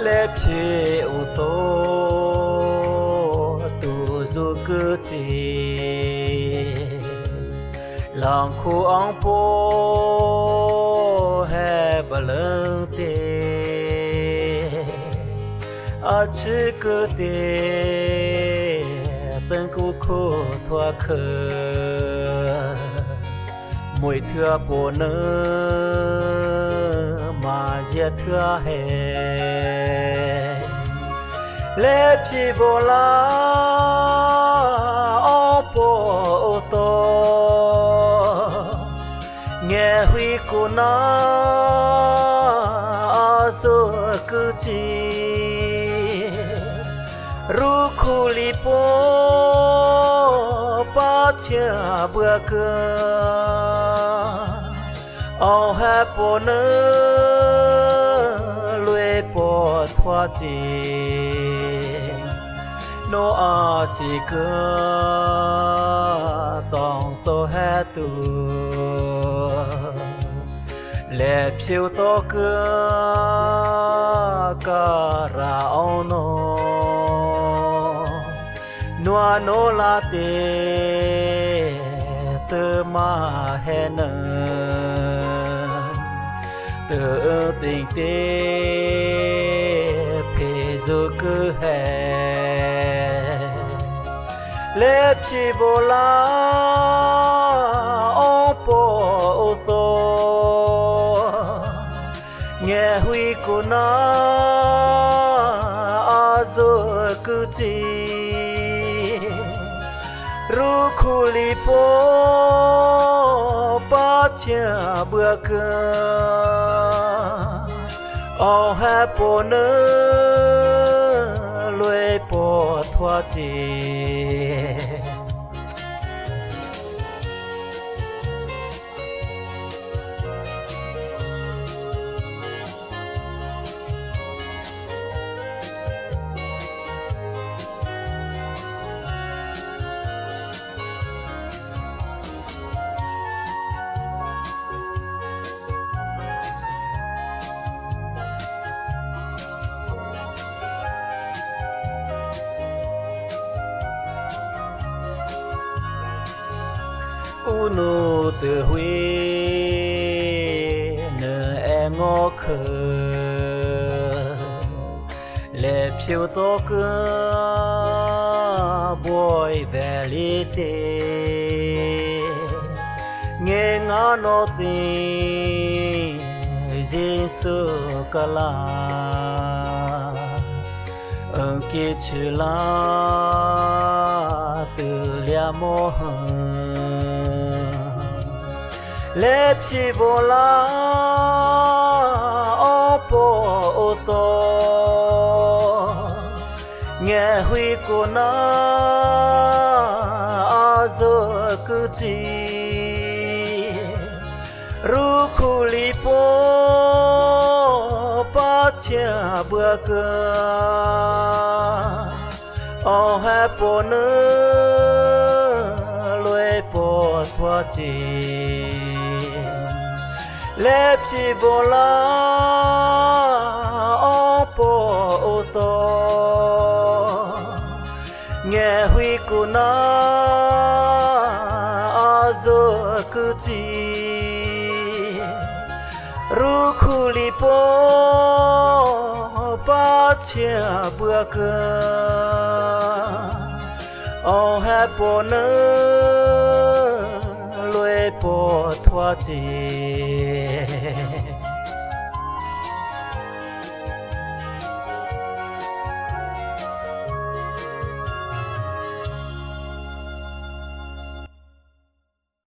les pieds au dos tous au côté lòng khu en po hai balante a chữ côté từng khu khu thoa khờ mỗi thưa bộ nơ mà giết thưa hè lép chi vô la ô bộ ô tô nghe huy cô na a sơ cứ chi ru khu li po ba chia bữa cơm ao hai po nơ lue po thoa chi no a si cơ tòng to hai tu lẹ phiêu to cơ ca ra ao no noa no la te tơ ma he nơ tơ tình te phê zo cơ he lép chi vô la ô po ô tô nghe huy cô na a zo cứ chi ru khu li po ba chia bữa cơm ao hai po nơ lue po thoa chi uno te hui nơ e ngô khờ lẹ phiêu to cơ bôi về li tê nghe ngã nó tình Giêsu ca la ơn kia chữ la từ lia mô lép chi vô la ô po ô tô nghe huy cô na a zo cứ chi ru khu li po ba chia bữa cơm ao hai po nơ lue po thoa chi lép chi vô la ô po ô tô nghe huy cô na a zo cứ chi ru khu li po ba chia bữa cơm ao hai po nơ lue po thoa chi